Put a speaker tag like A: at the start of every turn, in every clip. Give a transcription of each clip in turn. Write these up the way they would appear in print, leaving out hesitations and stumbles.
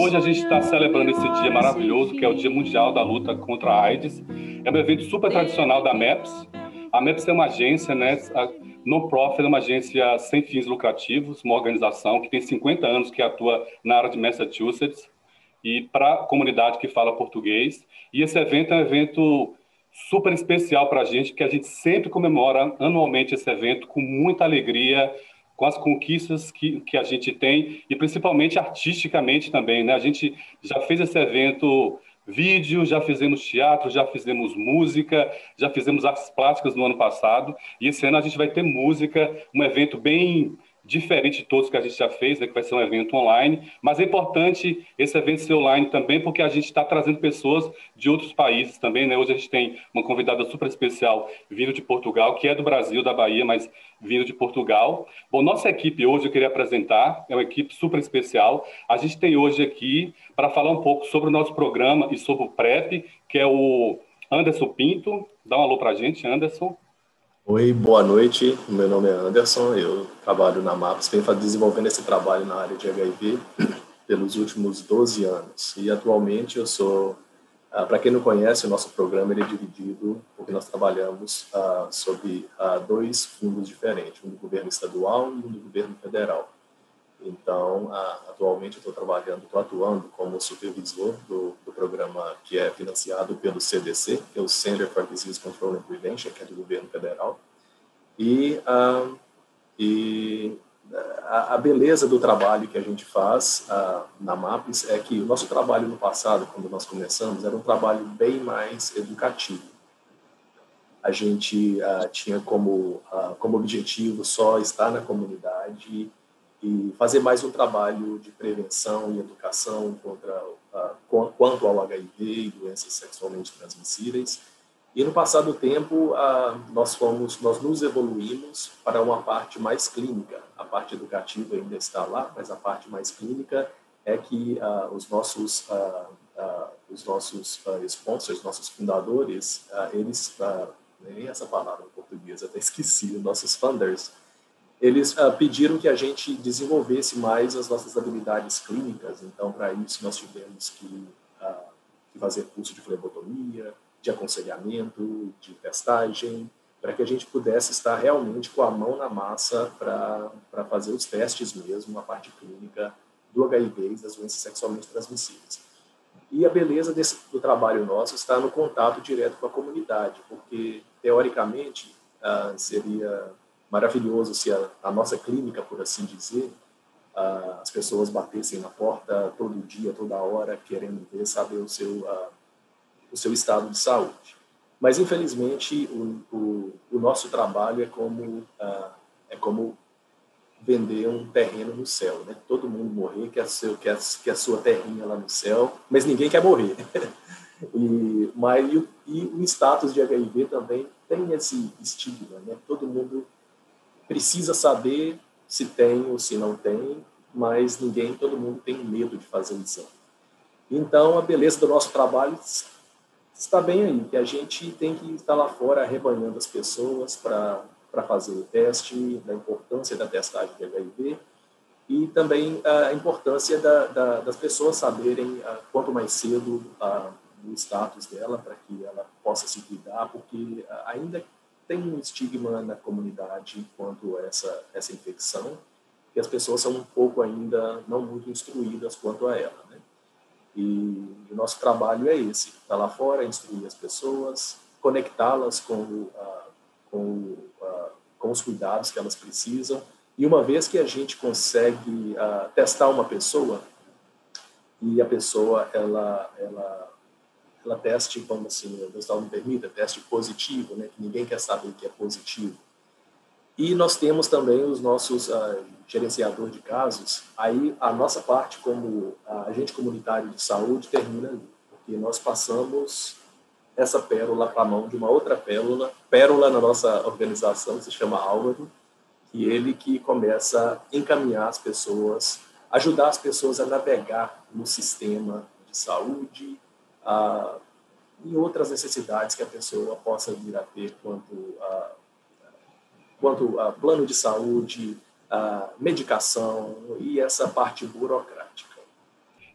A: Hoje a gente está celebrando esse dia maravilhoso, que é o Dia Mundial da Luta contra a AIDS. É um evento super tradicional da MAPS. A MAPS é uma agência, né, non-profit, é uma agência sem fins lucrativos, uma organização que tem 50 anos que atua na área de Massachusetts e para a comunidade que fala português. E esse evento é um evento super especial para a gente, porque a gente sempre comemora anualmente esse evento com muita alegria, com as conquistas que a gente tem e principalmente artisticamente também, né? A gente já fez esse evento vídeo, já fizemos teatro, já fizemos música, já fizemos artes plásticas no ano passado e esse ano a gente vai ter música, um evento bem diferente de todos que a gente já fez, né, que vai ser um evento online, mas é importante esse evento ser online também, porque a gente está trazendo pessoas de outros países também, né? Hoje a gente tem uma convidada super especial vindo de Portugal, que é do Brasil, da Bahia, mas vindo de Portugal. Bom, nossa equipe hoje eu queria apresentar, é uma equipe super especial. A gente tem hoje aqui para falar um pouco sobre o nosso programa e sobre o PrEP, que é o Anderson Pinto. Dá um alô para a gente, Anderson.
B: Oi, boa noite. Meu nome é Anderson, eu trabalho na MAPS, venho desenvolvendo esse trabalho na área de HIV pelos últimos 12 anos. E atualmente eu sou, para quem não conhece, o nosso programa ele é dividido, porque nós trabalhamos sob dois fundos diferentes, um do governo estadual e um do governo federal. Então, atualmente eu estou atuando como supervisor do programa que é financiado pelo CDC, que é o Center for Disease Control and Prevention, que é do governo federal. E a beleza do trabalho que a gente faz na MAPS é que o nosso trabalho no passado, quando nós começamos, era um trabalho bem mais educativo. A gente tinha como objetivo só estar na comunidade e fazer mais um trabalho de prevenção e educação quanto ao HIV e doenças sexualmente transmissíveis. E no passar do tempo, nós nos evoluímos para uma parte mais clínica. A parte educativa ainda está lá, mas a parte mais clínica é que os nossos sponsors, nossos fundadores, eles, nem essa palavra em português, até esqueci, nossos funders, eles pediram que a gente desenvolvesse mais as nossas habilidades clínicas. Então, para isso, nós tivemos que fazer curso de flebotomia, de aconselhamento, de testagem, para que a gente pudesse estar realmente com a mão na massa para fazer os testes mesmo, a parte clínica do HIV e das doenças sexualmente transmissíveis. E a beleza do trabalho nosso está no contato direto com a comunidade, porque, teoricamente, seria maravilhoso se a nossa clínica, por assim dizer, as pessoas batessem na porta todo dia, toda hora, querendo saber o seu estado de saúde. Mas, infelizmente, o nosso trabalho é como vender um terreno no céu, né? Todo mundo morrer, quer a sua terrinha lá no céu, mas ninguém quer morrer. E o status de HIV também tem esse estigma, né? Todo mundo precisa saber se tem ou se não tem, mas todo mundo tem medo de fazer o exame. Então, a beleza do nosso trabalho está bem aí, que a gente tem que estar lá fora arrebanhando as pessoas para fazer o teste, da importância da testagem de HIV e também a importância das pessoas saberem quanto mais cedo o status dela, para que ela possa se cuidar, porque ainda tem um estigma na comunidade quanto a essa infecção, que as pessoas são um pouco ainda não muito instruídas quanto a ela, né? E o nosso trabalho é esse, estar lá fora, instruir as pessoas, conectá-las com os cuidados que elas precisam. E uma vez que a gente consegue testar uma pessoa, e a pessoa ela teste, como assim, o pessoal me permita, teste positivo, né, que ninguém quer saber que é positivo. E nós temos também os nossos gerenciador de casos. Aí a nossa parte como agente comunitário de saúde termina ali, porque nós passamos essa pérola para a mão de uma outra pérola na nossa organização, que se chama Álvaro, e ele que começa a encaminhar as pessoas, ajudar as pessoas a navegar no sistema de saúde, e outras necessidades que a pessoa possa vir a ter quanto a plano de saúde, medicação e essa parte burocrática.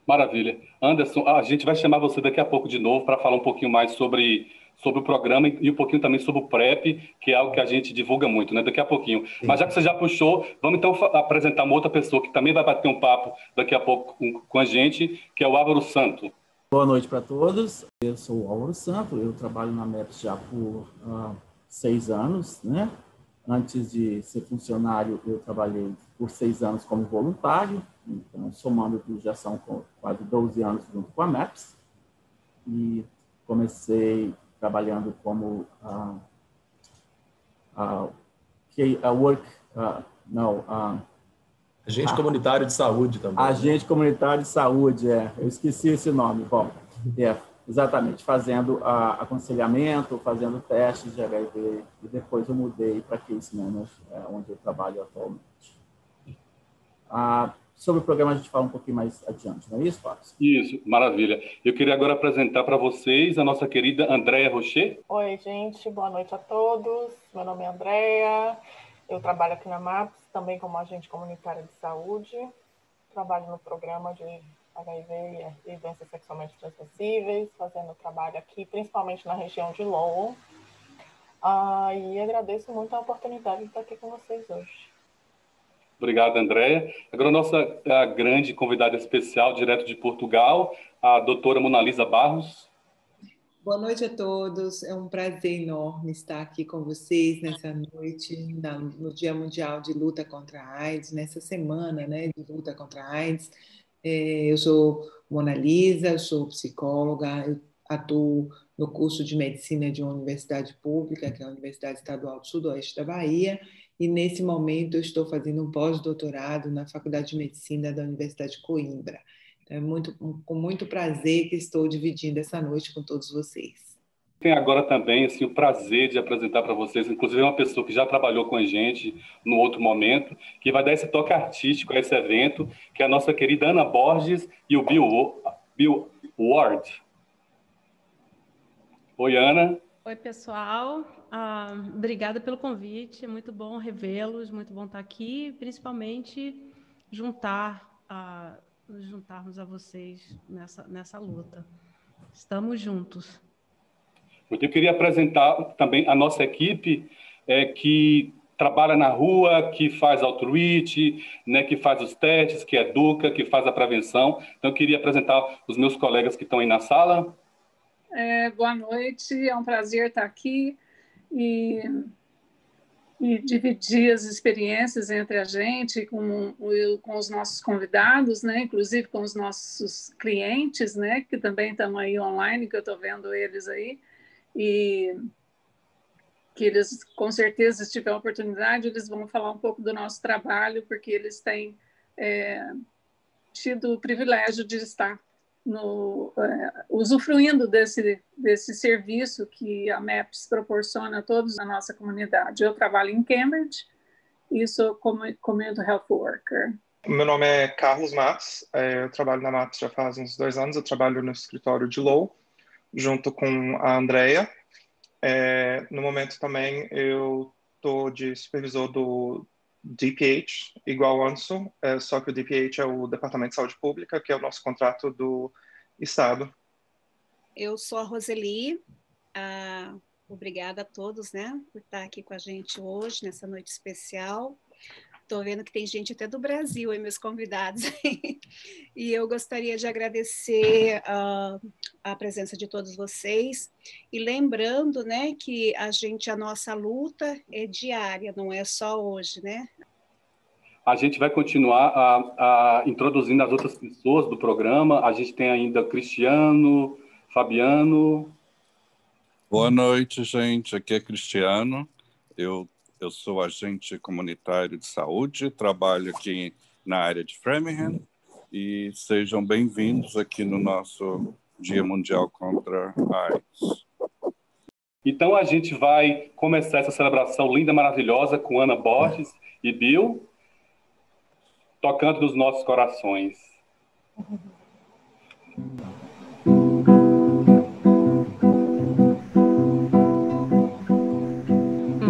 A: Maravilha. Anderson, a gente vai chamar você daqui a pouco de novo para falar um pouquinho mais sobre o programa e um pouquinho também sobre o PrEP, que é algo que a gente divulga muito, né? Daqui a pouquinho.
B: Sim.
A: Mas já que você já puxou, vamos então apresentar uma outra pessoa que também vai bater um papo daqui a pouco com a gente, que é o Álvaro Santo.
C: Boa noite para todos. Eu sou o Álvaro Santo, eu trabalho na MEPS já por 6 anos, né? Antes de ser funcionário, eu trabalhei por 6 anos como voluntário, então, somando tudo, já são quase 12 anos junto com a MEPS. E comecei trabalhando como
B: agente comunitário de saúde também.
C: Agente comunitário de saúde, eu esqueci esse nome. Bom, exatamente, fazendo aconselhamento, fazendo testes de HIV, e depois eu mudei para Case Manager, onde eu trabalho atualmente. Sobre o programa a gente fala um pouquinho mais adiante, não é isso, Fábio?
A: Isso, maravilha. Eu queria agora apresentar para vocês a nossa querida Andréia Rocher.
D: Oi, gente, boa noite a todos. Meu nome é Andréia, eu trabalho aqui na MAPS, também como agente comunitária de saúde. Trabalho no programa de HIV e doenças sexualmente transmissíveis, fazendo trabalho aqui, principalmente na região de Lowell. E agradeço muito a oportunidade de estar aqui com vocês hoje.
A: Obrigado, Andréia. Agora a grande convidada especial, direto de Portugal, a doutora Mona Lisa Barros.
E: Boa noite a todos. É um prazer enorme estar aqui com vocês nessa noite, no Dia Mundial de Luta contra a AIDS, nessa semana, né, de luta contra a AIDS. Eu sou Mona Lisa, eu sou psicóloga, eu atuo no curso de medicina de uma universidade pública, que é a Universidade Estadual do Sudoeste da Bahia, e nesse momento eu estou fazendo um pós-doutorado na Faculdade de Medicina da Universidade de Coimbra. Então, com muito prazer que estou dividindo essa noite com todos vocês.
A: Tem agora também assim, o prazer de apresentar para vocês, inclusive uma pessoa que já trabalhou com a gente no outro momento, que vai dar esse toque artístico a esse evento, que é a nossa querida Ana Borges e o Bill Ward. Oi, Ana.
F: Oi, pessoal. Obrigada pelo convite. É muito bom revê-los, muito bom estar aqui, principalmente nos juntarmos a vocês nessa luta. Estamos juntos.
A: Eu queria apresentar também a nossa equipe que trabalha na rua, que faz outreach, né, que faz os testes, que educa, que faz a prevenção. Então, eu queria apresentar os meus colegas que estão aí na sala.
G: Boa noite, é um prazer estar aqui e dividir as experiências entre a gente com os nossos convidados, né? Inclusive com os nossos clientes, né? Que também estão aí online, que eu estou vendo eles aí, e que eles, com certeza, se tiver a oportunidade, eles vão falar um pouco do nosso trabalho, porque eles têm tido o privilégio de estar usufruindo desse serviço que a MEPS proporciona a todos na nossa comunidade. Eu trabalho em Cambridge e sou Community Health Worker.
H: Meu nome é Carlos Matos, eu trabalho na MAPS já faz uns 2 anos, eu trabalho no escritório de Lowell, junto com a Andréia. No momento também eu estou de supervisor do DPH, igual ao Anderson, só que o DPH é o Departamento de Saúde Pública, que é o nosso contrato do Estado.
I: Eu sou a Roseli, obrigada a todos, né, por estar aqui com a gente hoje, nessa noite especial. Estou vendo que tem gente até do Brasil aí, meus convidados. E eu gostaria de agradecer a presença de todos vocês. E lembrando, né, que a nossa luta é diária, não é só hoje, né?
A: A gente vai continuar introduzindo as outras pessoas do programa. A gente tem ainda Cristiano, Fabiano.
J: Boa noite, gente. Aqui é Cristiano. Eu sou agente comunitário de saúde, trabalho aqui na área de Framingham e sejam bem-vindos aqui no nosso Dia Mundial contra a AIDS.
A: Então, a gente vai começar essa celebração linda, maravilhosa com Ana Borges e Bill, tocando nos nossos corações.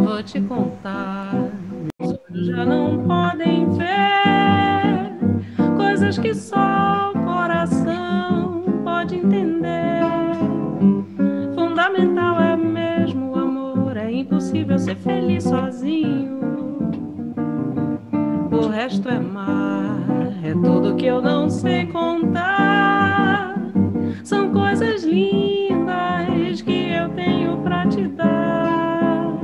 F: Vou te contar, os olhos já não podem ver coisas que só o coração impossível ser feliz sozinho. O resto é mar, é tudo que eu não sei contar. São coisas lindas que eu tenho pra te dar.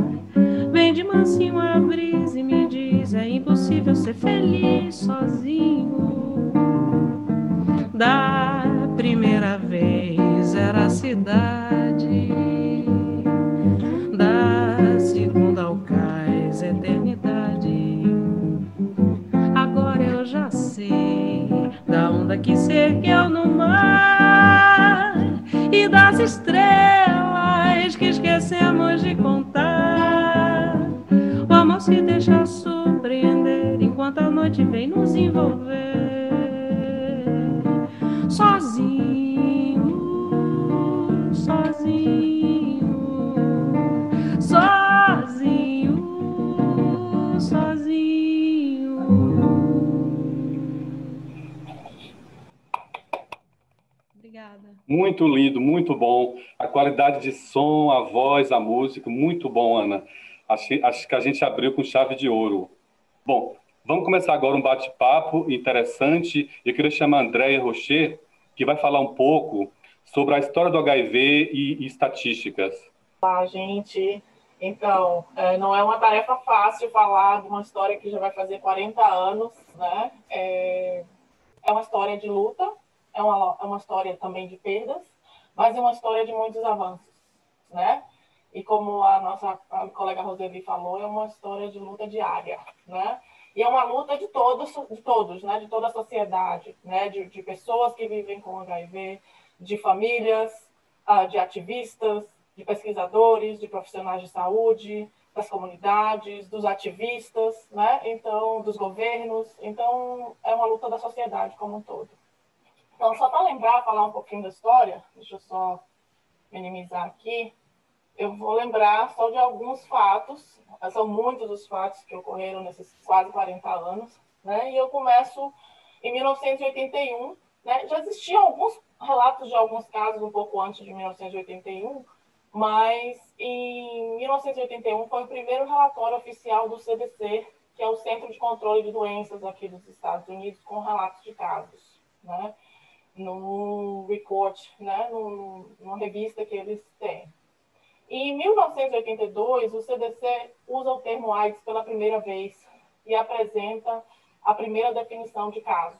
F: Vem de mansinho a brisa e me diz: é impossível ser feliz sozinho. Da primeira vez era a cidade, da segunda ao cais, eternidade. Agora eu já sei da onda que se ergueu no mar e das estrelas que esquecemos de contar. O amor se deixa surpreender enquanto a noite vem nos envolver. Sozinho, sozinho, sozinho, sozinho. Obrigada.
A: Muito lindo, muito bom. A qualidade de som, a voz, a música, muito bom, Ana. Acho que a gente abriu com chave de ouro. Bom, vamos começar agora um bate-papo interessante. Eu queria chamar a Andréia Rocher, que vai falar um pouco sobre a história do HIV e estatísticas.
D: Olá, gente. Então, não é uma tarefa fácil falar de uma história que já vai fazer 40 anos, né? É uma história de luta, é uma história também de perdas, mas é uma história de muitos avanços, né? E como a colega Roseli falou, é uma história de luta diária, né? E é uma luta de todos, né? De toda a sociedade, né? De pessoas que vivem com HIV, de famílias, de ativistas, de pesquisadores, de profissionais de saúde, das comunidades, dos ativistas, né? Então, dos governos. Então, é uma luta da sociedade como um todo. Então, só para lembrar, falar um pouquinho da história, deixa eu só minimizar aqui. Eu vou lembrar só de alguns fatos, são muitos os fatos que ocorreram nesses quase 40 anos, né? E eu começo em 1981, né? Já existiam alguns relatos de alguns casos um pouco antes de 1981, mas em 1981 foi o primeiro relatório oficial do CDC, que é o Centro de Controle de Doenças aqui dos Estados Unidos, com relatos de casos, né? No report, né? Numa revista que eles têm. E em 1982, o CDC usa o termo AIDS pela primeira vez e apresenta a primeira definição de caso.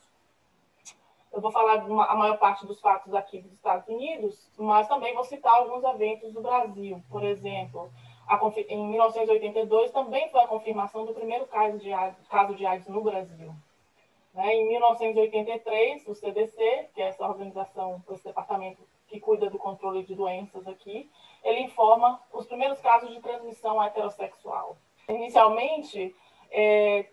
D: Eu vou falar a maior parte dos fatos aqui dos Estados Unidos, mas também vou citar alguns eventos do Brasil. Por exemplo, em 1982 também foi a confirmação do primeiro caso de AIDS no Brasil. Em 1983, o CDC, que é essa organização, esse departamento que cuida do controle de doenças aqui, ele informa os primeiros casos de transmissão heterossexual. Inicialmente,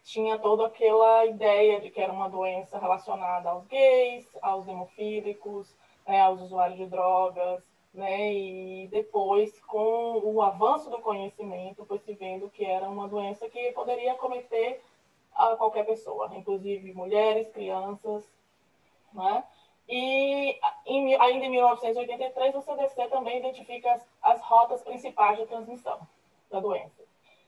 D: tinha toda aquela ideia de que era uma doença relacionada aos gays, aos hemofílicos, né, aos usuários de drogas, né, e depois, com o avanço do conhecimento, foi se vendo que era uma doença que poderia acometer a qualquer pessoa, inclusive mulheres, crianças, né? E ainda em 1983, o CDC também identifica as rotas principais de transmissão da doença.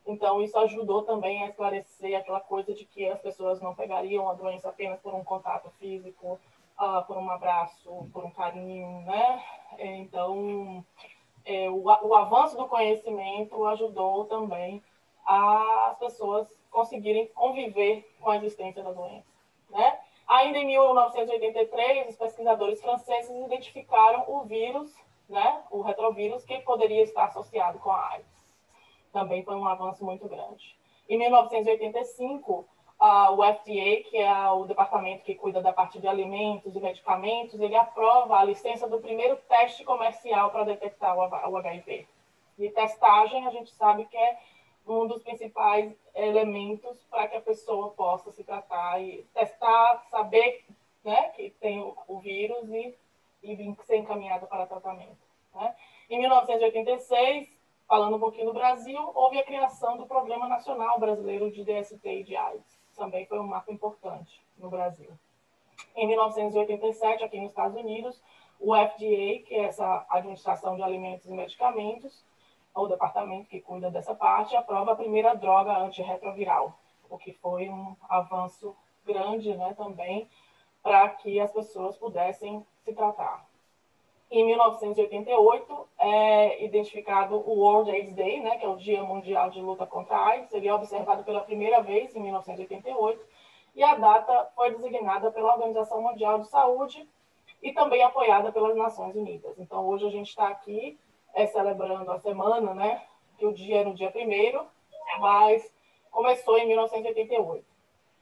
D: Então, isso ajudou também a esclarecer aquela coisa de que as pessoas não pegariam a doença apenas por um contato físico, por um abraço, por um carinho, né? Então, o avanço do conhecimento ajudou também as pessoas conseguirem conviver com a existência da doença, né? Ainda em 1983, os pesquisadores franceses identificaram o vírus, né, o retrovírus, que poderia estar associado com a AIDS. Também foi um avanço muito grande. Em 1985, o FDA, que é o departamento que cuida da parte de alimentos e medicamentos, ele aprova a licença do primeiro teste comercial para detectar o HIV. E testagem, a gente sabe que é um dos principais elementos para que a pessoa possa se tratar e testar, saber, né, que tem o vírus e ser encaminhada para tratamento, né? Em 1986, falando um pouquinho do Brasil, houve a criação do Programa Nacional Brasileiro de DST e de AIDS. Também foi um marco importante no Brasil. Em 1987, aqui nos Estados Unidos, o FDA, que é essa Administração de Alimentos e Medicamentos, o departamento que cuida dessa parte, aprova a primeira droga antirretroviral, o que foi um avanço grande, né, também, para que as pessoas pudessem se tratar. Em 1988, é identificado o World AIDS Day, né, que é o Dia Mundial de Luta contra a AIDS. Ele é observado pela primeira vez em 1988, e a data foi designada pela Organização Mundial de Saúde e também apoiada pelas Nações Unidas. Então, hoje a gente está aqui celebrando a semana, né, que o dia é no dia 1º, mas começou em 1988.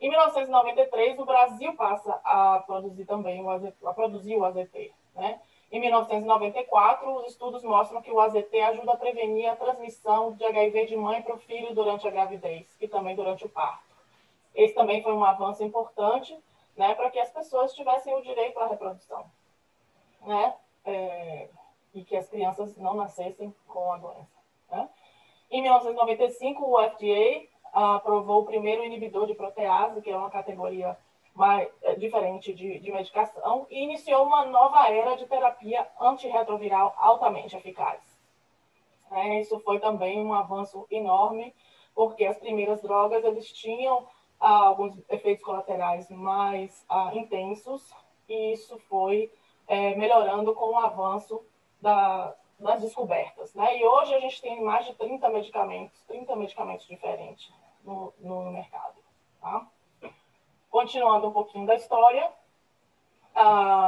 D: Em 1993, o Brasil passa a produzir também o AZT, né? Em 1994, os estudos mostram que o AZT ajuda a prevenir a transmissão de HIV de mãe para o filho durante a gravidez e também durante o parto. Esse também foi um avanço importante, né, para que as pessoas tivessem o direito à reprodução, né, e que as crianças não nascessem com a doença, né. Em 1995, o FDA aprovou o primeiro inibidor de protease, que é uma categoria mais diferente de medicação, e iniciou uma nova era de terapia antirretroviral altamente eficaz. Isso foi também um avanço enorme, porque as primeiras drogas eles tinham alguns efeitos colaterais mais intensos, e isso foi melhorando com o avanço das descobertas, né? E hoje a gente tem mais de 30 medicamentos diferentes no mercado, tá? Continuando um pouquinho da história,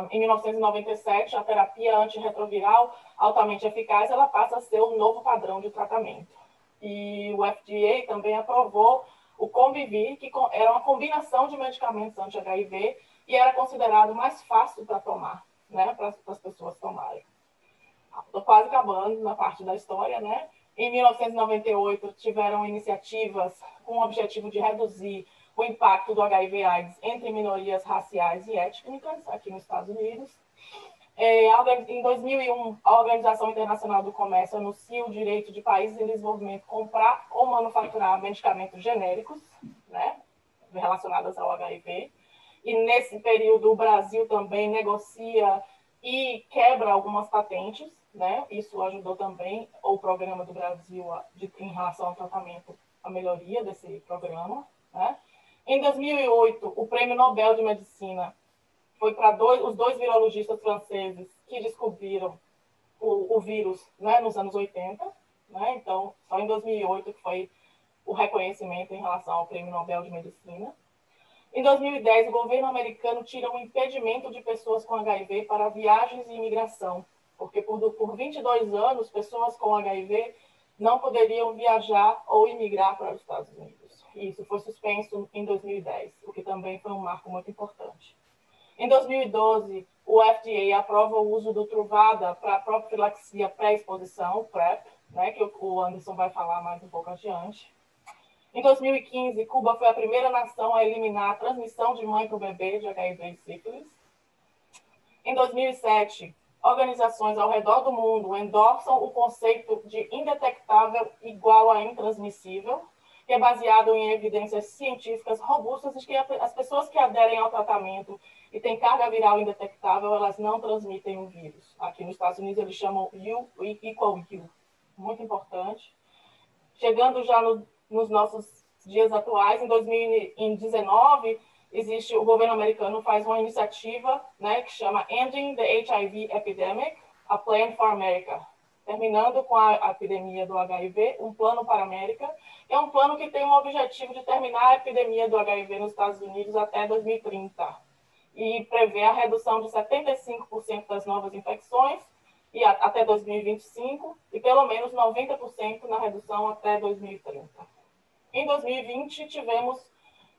D: em 1997, a terapia antirretroviral altamente eficaz ela passa a ser o novo padrão de tratamento. E o FDA também aprovou o Convivir, que era uma combinação de medicamentos anti-HIV e era considerado mais fácil para tomar, né, para as pessoas tomarem. Estou quase acabando na parte da história, né? Em 1998, tiveram iniciativas com o objetivo de reduzir o impacto do HIV/AIDS entre minorias raciais e étnicas aqui nos Estados Unidos. Em 2001, a Organização Internacional do Comércio anuncia o direito de países em desenvolvimento comprar ou manufaturar medicamentos genéricos, né, relacionados ao HIV. E nesse período, o Brasil também negocia e quebra algumas patentes, né? Isso ajudou também o programa do Brasil em relação ao tratamento, a melhoria desse programa, né? Em 2008, o Prêmio Nobel de Medicina foi para os dois virologistas franceses que descobriram o vírus, né, nos anos 80. Né? Então, só em 2008 que foi o reconhecimento em relação ao Prêmio Nobel de Medicina. Em 2010, o governo americano tira o impedimento de pessoas com HIV para viagens e imigração, porque por 22 anos, pessoas com HIV não poderiam viajar ou imigrar para os Estados Unidos. E isso foi suspenso em 2010, o que também foi um marco muito importante. Em 2012, o FDA aprova o uso do Truvada para profilaxia pré-exposição, PrEP, né, que o Anderson vai falar mais um pouco adiante. Em 2015, Cuba foi a primeira nação a eliminar a transmissão de mãe para o bebê de HIV e sífilis. Em 2007, organizações ao redor do mundo endossam o conceito de indetectável igual a intransmissível, que é baseado em evidências científicas robustas de que as pessoas que aderem ao tratamento e têm carga viral indetectável, elas não transmitem o vírus. Aqui nos Estados Unidos, eles chamam U equal U. Muito importante. Chegando já nos nossos dias atuais, em 2019, o governo americano faz uma iniciativa, né, que chama Ending the HIV Epidemic, a Plan for America, terminando com a epidemia do HIV, um plano para a América. É um plano que tem o objetivo de terminar a epidemia do HIV nos Estados Unidos até 2030 e prevê a redução de 75% das novas infecções e até 2025 e pelo menos 90% na redução até 2030. Em 2020, tivemos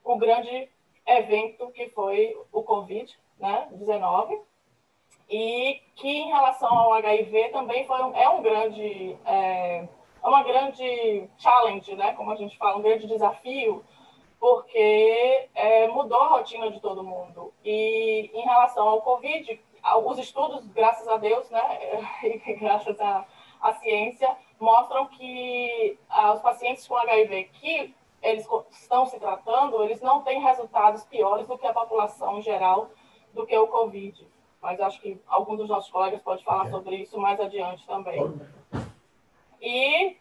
D: o grande evento que foi o Covid-19, né, e que em relação ao HIV também uma grande challenge, né, como a gente fala, um grande desafio, porque mudou a rotina de todo mundo. E em relação ao Covid, os estudos, graças a Deus, né, e graças à ciência, mostram que os pacientes com HIV que eles estão se tratando, eles não têm resultados piores do que a população em geral, do que o Covid. Mas acho que algum dos nossos colegas pode falar sobre isso mais adiante também. E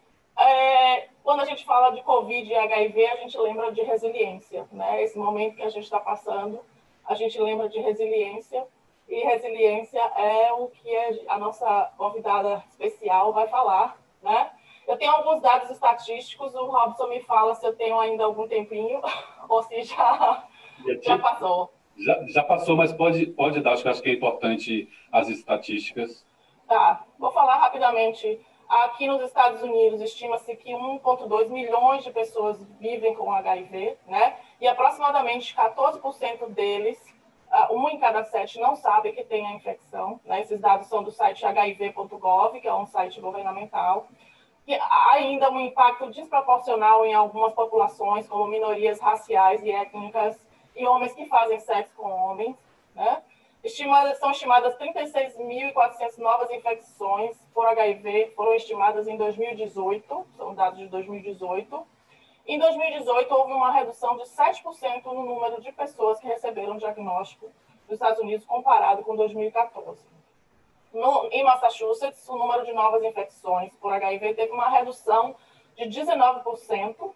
D: quando a gente fala de Covid e HIV, a gente lembra de resiliência, né? Esse momento que a gente está passando, a gente lembra de resiliência, e resiliência é o que a nossa convidada especial vai falar, né? Eu tenho alguns dados estatísticos, o Robson me fala se eu tenho ainda algum tempinho, ou se já passou.
A: Já passou, mas pode dar, acho que é importante as estatísticas.
D: Tá, vou falar rapidamente. Aqui nos Estados Unidos, estima-se que 1,2 milhões de pessoas vivem com HIV, né? E aproximadamente 14% deles, 1 em cada 7, não sabe que tem a infecção, né? Esses dados são do site hiv.gov, que é um site governamental. E há ainda um impacto desproporcional em algumas populações, como minorias raciais e étnicas e homens que fazem sexo com homens, né? São estimadas 36.400 novas infecções por HIV, foram estimadas em 2018, são dados de 2018. Em 2018, houve uma redução de 7% no número de pessoas que receberam diagnóstico nos Estados Unidos comparado com 2014. Em Massachusetts, o número de novas infecções por HIV teve uma redução de 19%,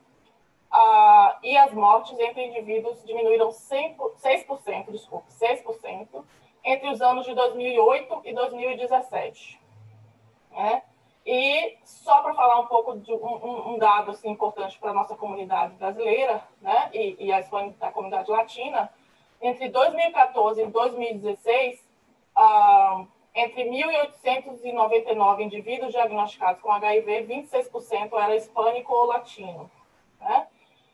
D: e as mortes entre indivíduos diminuíram 6% entre os anos de 2008 e 2017. Né? E só para falar um pouco de um dado assim, importante para a nossa comunidade brasileira, né? e a comunidade latina, entre 2014 e 2016, entre 1.899 indivíduos diagnosticados com HIV, 26% era hispânico ou latino. Né?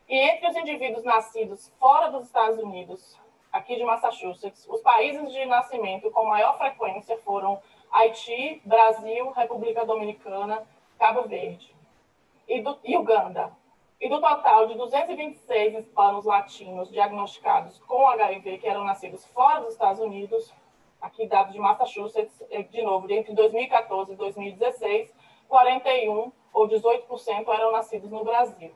D: E entre os indivíduos nascidos fora dos Estados Unidos, aqui de Massachusetts, os países de nascimento com maior frequência foram Haiti, Brasil, República Dominicana, Cabo Verde e Uganda. E do total de 226 hispanos latinos diagnosticados com HIV que eram nascidos fora dos Estados Unidos, aqui dados de Massachusetts, de novo, entre 2014 e 2016, 41 ou 18% eram nascidos no Brasil.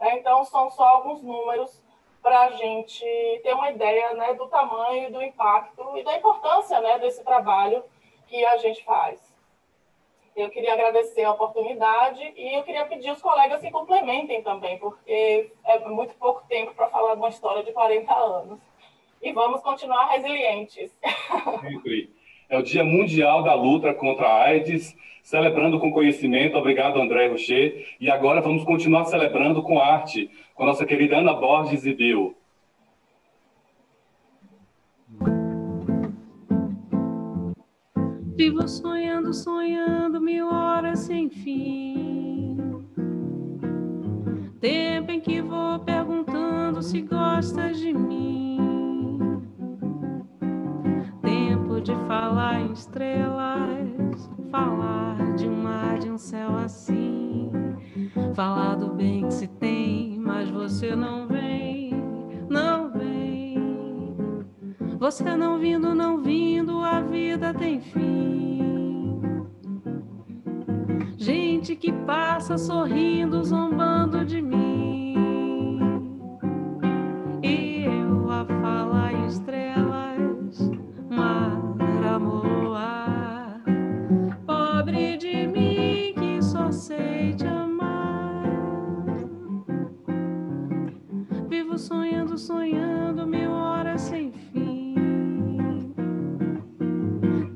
D: Então, são só alguns números para a gente ter uma ideia, né, do tamanho, do impacto e da importância, né, desse trabalho que a gente faz. Eu queria agradecer a oportunidade e eu queria pedir os colegas que complementem também, porque é muito pouco tempo para falar de uma história de 40 anos. E vamos continuar resilientes.
A: Sempre. É o Dia Mundial da Luta contra a AIDS, celebrando com conhecimento. Obrigado, André Rocher. E agora vamos continuar celebrando com arte, com a nossa querida Ana Borges e Bill.
F: Vivo sonhando, sonhando 1000 horas sem fim. Tempo em que vou perguntando se gostas de mim. Tempo de falar em estrelas, falar de um mar, de um céu assim. Falar do bem que se tem, mas você não vem, não vem. Você não vindo, a vida tem fim. Gente que passa sorrindo, zombando de mim. E eu a falar em estrelas, mar, amor, ar. Pobre de mim que só sei te amar. Vivo sonhando, sonhando 1000 horas sem fim.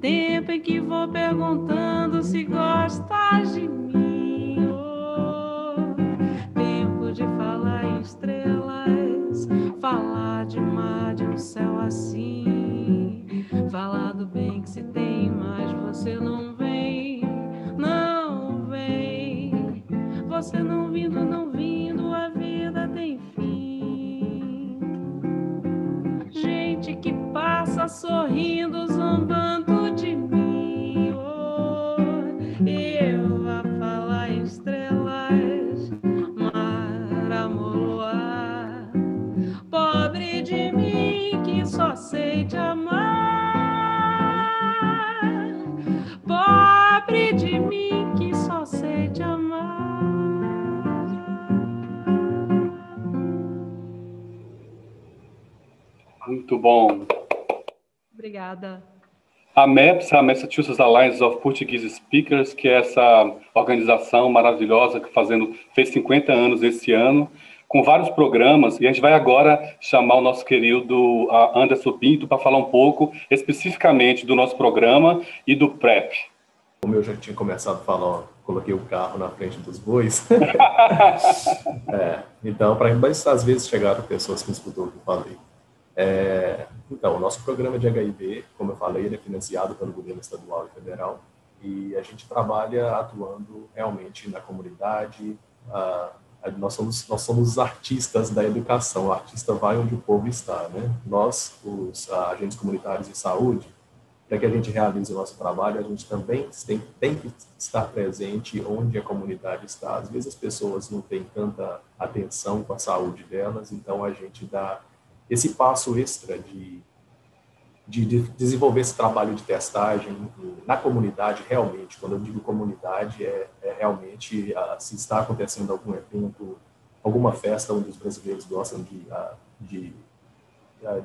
F: Tempo em que vou perguntando se gostas de mim. Oh, tempo de falar em estrelas, falar de mar, de um céu assim. Falar do bem que se tem, mas você não vem, não vem. Você não vindo, a vida tem fim. Gente que passa sorrindo, zombando de mim. Oh, e eu a falar em estrelas, mar, amor, luar. Pobre de mim que só sei te amar. Pobre de mim que só sei te amar.
A: Muito bom.
F: Obrigada.
A: A MAPS, a Massachusetts Alliance of Portuguese Speakers, que é essa organização maravilhosa que fez 50 anos esse ano, com vários programas, e a gente vai agora chamar o nosso querido Anderson Pinto para falar um pouco especificamente do nosso programa e do PrEP.
B: Como eu já tinha começado a falar, coloquei o carro na frente dos bois. Então, mas às vezes chegaram pessoas que escutou o que eu falei. Então, o nosso programa de HIV, como eu falei, ele é financiado pelo governo estadual e federal, e a gente trabalha atuando realmente na comunidade. Nós somos os artistas da educação, o artista vai onde o povo está, né? Nós, os agentes comunitários de saúde, para que a gente realize o nosso trabalho, a gente também tem que estar presente onde a comunidade está. Às vezes as pessoas não têm tanta atenção com a saúde delas, então a gente dá esse passo extra de desenvolver esse trabalho de testagem na comunidade, realmente. Quando eu digo comunidade, é realmente se está acontecendo algum evento, alguma festa onde os brasileiros gostam de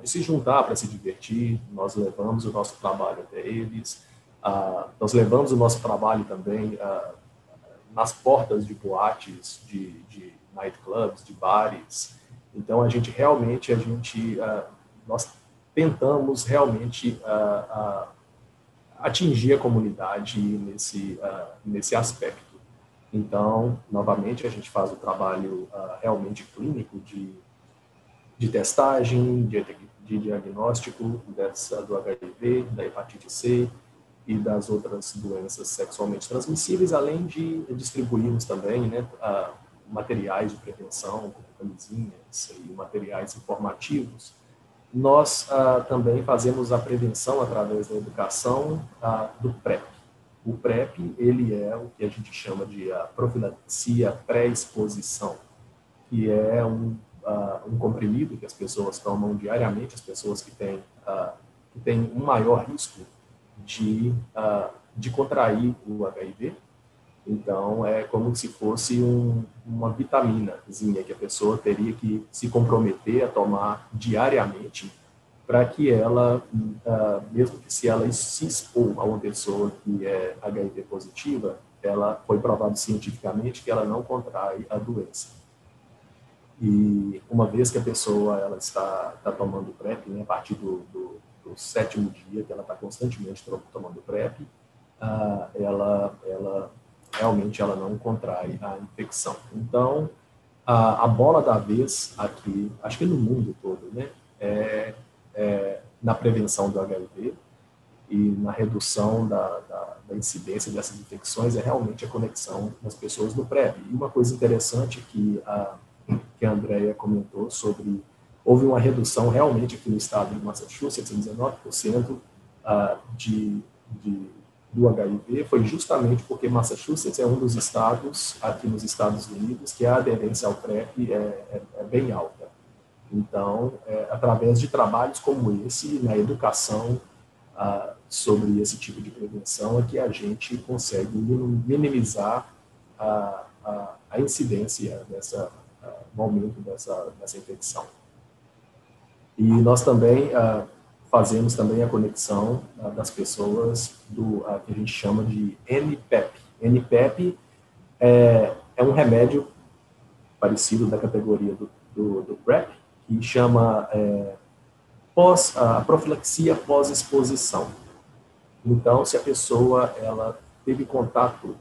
B: se juntar para se divertir, nós levamos o nosso trabalho até eles, nós levamos o nosso trabalho também nas portas de boates, de nightclubs, de bares. Então, nós tentamos realmente atingir a comunidade nesse aspecto. Então, novamente, a gente faz o trabalho realmente clínico de testagem, de diagnóstico do HIV, da hepatite C e das outras doenças sexualmente transmissíveis, além de distribuirmos também, né, materiais de prevenção, como camisinhas e materiais informativos. Nós também fazemos a prevenção através da educação do PrEP. O PrEP, ele é o que a gente chama de profilaxia pré-exposição, que é um comprimido que as pessoas tomam diariamente, as pessoas que têm um maior risco de contrair o HIV. Então, é como se fosse uma vitaminazinha que a pessoa teria que se comprometer a tomar diariamente para que ela, mesmo que se ela se expor a uma pessoa que é HIV positiva, ela foi provado cientificamente que ela não contrai a doença. E uma vez que a pessoa ela está tomando PrEP, né, a partir do 7º dia que ela está constantemente tomando PrEP, ela realmente ela não contrai a infecção. Então, a bola da vez aqui, acho que no mundo todo, né, na prevenção do HIV e na redução da incidência dessas infecções é realmente a conexão das pessoas do PrEP. E uma coisa interessante que a Andrea comentou sobre, houve uma redução realmente aqui no estado de Massachusetts, em 19% do HIV, foi justamente porque Massachusetts é um dos estados aqui nos Estados Unidos que a aderência ao PrEP é bem alta. Então, através de trabalhos como esse, na educação sobre esse tipo de prevenção, é que a gente consegue minimizar a incidência no aumento dessa infecção. E nós também fazemos também a conexão das pessoas que a gente chama de NPEP. NPEP é um remédio parecido da categoria do PrEP, que chama profilaxia pós-exposição. Então, se a pessoa ela teve contato,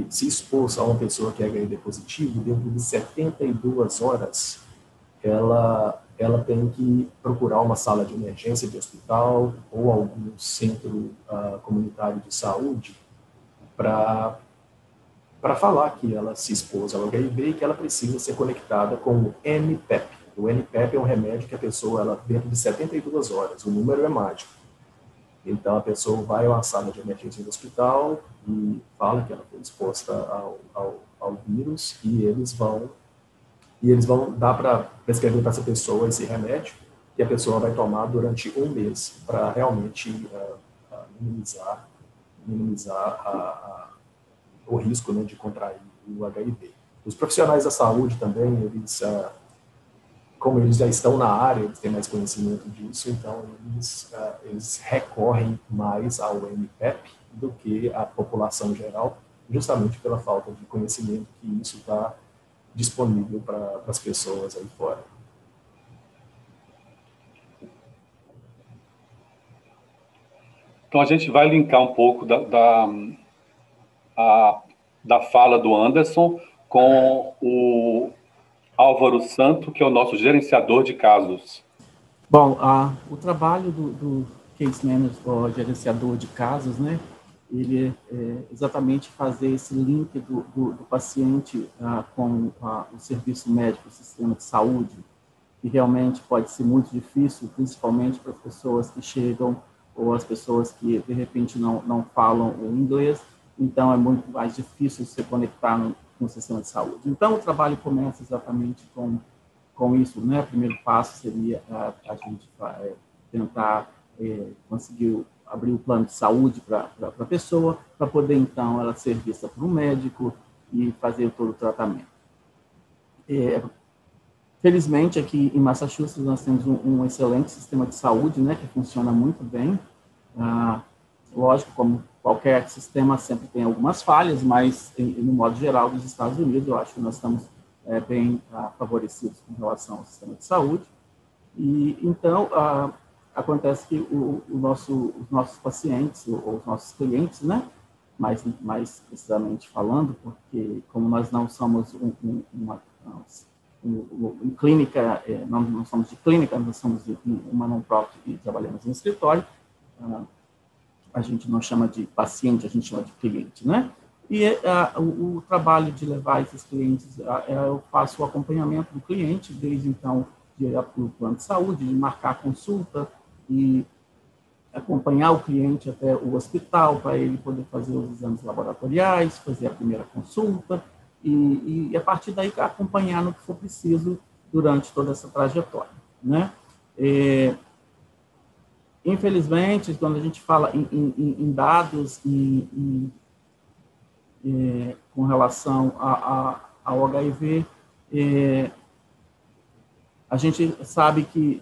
B: se expôs a uma pessoa que é HIV positivo, dentro de 72 horas, ela tem que procurar uma sala de emergência de hospital ou algum centro comunitário de saúde para falar que ela se expôs ao HIV e que ela precisa ser conectada com o NPEP. O NPEP é um remédio que a pessoa, dentro de 72 horas, o número é mágico. Então, a pessoa vai a uma sala de emergência do hospital e fala que ela foi exposta ao vírus e eles vão dar para prescrever para essa pessoa esse remédio que a pessoa vai tomar durante um mês para realmente minimizar o risco, né, de contrair o HIV. Os profissionais da saúde também, eles como eles já estão na área, eles têm mais conhecimento disso, então eles recorrem mais ao MPEP do que a população geral, justamente pela falta de conhecimento que isso está disponível para as pessoas aí fora.
A: Então, a gente vai linkar um pouco da fala do Anderson com o Álvaro Santo, que é o nosso gerenciador de casos.
C: Bom, o trabalho do Case Manager, ou gerenciador de casos, né, ele é exatamente fazer esse link do paciente com o serviço médico, o sistema de saúde, que realmente pode ser muito difícil, principalmente para as pessoas que chegam ou as pessoas que, de repente, não falam o inglês, então é muito mais difícil se conectar com o sistema de saúde. Então, o trabalho começa exatamente com isso, né? O primeiro passo seria a gente tentar conseguir abrir o plano de saúde para a pessoa, para poder, então, ela ser vista por um médico e fazer todo o tratamento. Felizmente, aqui em Massachusetts, nós temos um excelente sistema de saúde, né, que funciona muito bem. Lógico, como qualquer sistema, sempre tem algumas falhas, mas, no modo geral, nos Estados Unidos, eu acho que nós estamos bem favorecidos com relação ao sistema de saúde. E, então, acontece que os nossos pacientes, ou os nossos clientes, né, mais precisamente falando, porque como nós não somos uma clínica, não somos de clínica, nós somos de uma non-profit e trabalhamos em escritório, a gente não chama de paciente, a gente chama de cliente, né? E o trabalho de levar esses clientes, eu faço o acompanhamento do cliente, desde então, de ir para o plano de saúde, de marcar a consulta e acompanhar o cliente até o hospital para ele poder fazer os exames laboratoriais, fazer a primeira consulta e a partir daí acompanhar no que for preciso durante toda essa trajetória, né? Infelizmente, quando a gente fala em dados com relação ao HIV, a gente sabe que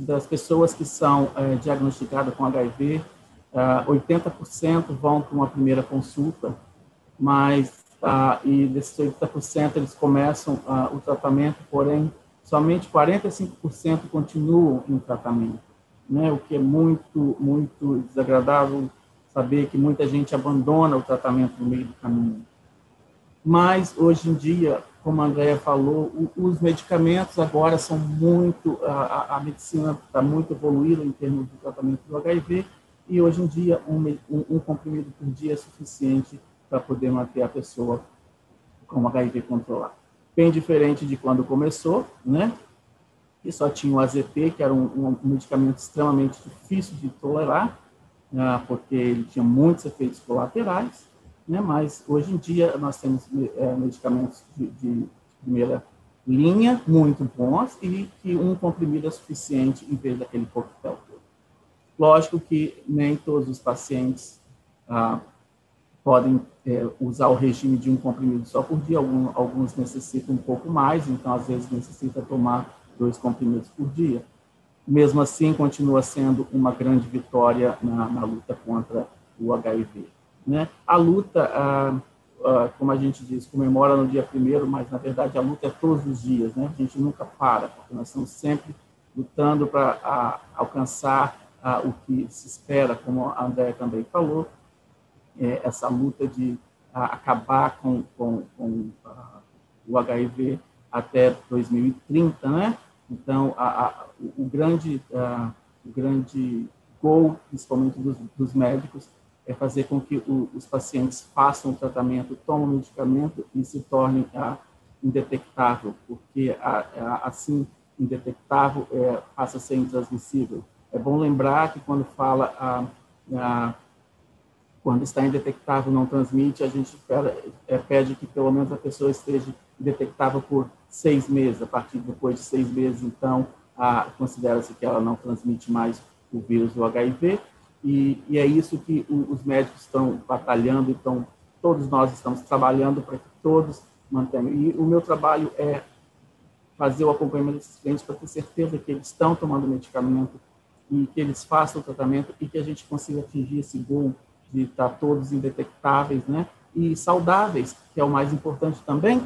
C: das pessoas que são diagnosticadas com HIV, 80% vão para uma primeira consulta, mas e desses 80% eles começam o tratamento, porém somente 45% continuam em tratamento, né? O que é muito, muito desagradável saber que muita gente abandona o tratamento no meio do caminho. Mas, hoje em dia, como a Andrea falou, os medicamentos agora são muito, a medicina está muito evoluída em termos do tratamento do HIV, e hoje em dia um comprimido por dia é suficiente para poder manter a pessoa com o HIV controlado. Bem diferente de quando começou, né? Que só tinha o AZT, que era um medicamento extremamente difícil de tolerar, porque ele tinha muitos efeitos colaterais, né? Mas hoje em dia nós temos medicamentos de primeira linha muito bons e que um comprimido é suficiente em vez daquele coquetel todo. Lógico que nem todos os pacientes podem usar o regime de um comprimido só por dia, alguns necessitam um pouco mais, então às vezes necessita tomar 2 comprimidos por dia. Mesmo assim, continua sendo uma grande vitória na luta contra o HIV, né? A luta, como a gente diz, comemora no dia 1º, mas na verdade a luta é todos os dias, né? A gente nunca para, porque nós estamos sempre lutando para alcançar o que se espera, como a Andrea também falou, essa luta de acabar com o HIV até 2030, né? Então, o grande goal, principalmente dos médicos, é fazer com que os pacientes façam o tratamento, tomem o medicamento e se tornem indetectável, porque assim, indetectável passa a ser intransmissível. É bom lembrar que quando fala quando está indetectável, não transmite, a gente pede que pelo menos a pessoa esteja indetectável por 6 meses. A partir depois de 6 meses, então, considera-se que ela não transmite mais o vírus do HIV. E é isso que os médicos estão batalhando, então todos nós estamos trabalhando para que todos mantenham. E o meu trabalho fazer o acompanhamento desses clientes para ter certeza que eles estão tomando medicamento e que eles façam o tratamento e que a gente consiga atingir esse goal de estar todos indetectáveis, né? E saudáveis, que é o mais importante também,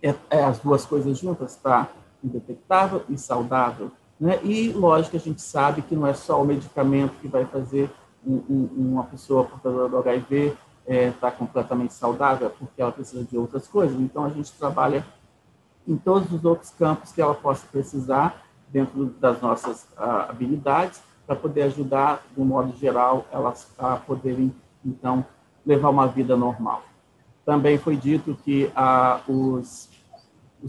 C: é as duas coisas juntas, tá? Indetectável e saudável, né? E, lógico, a gente sabe que não é só o medicamento que vai fazer uma pessoa portadora do HIV estar completamente saudável, porque ela precisa de outras coisas. Então, a gente trabalha em todos os outros campos que ela possa precisar, dentro das nossas habilidades, para poder ajudar, de um modo geral, elas a poderem, então, levar uma vida normal. Também foi dito que os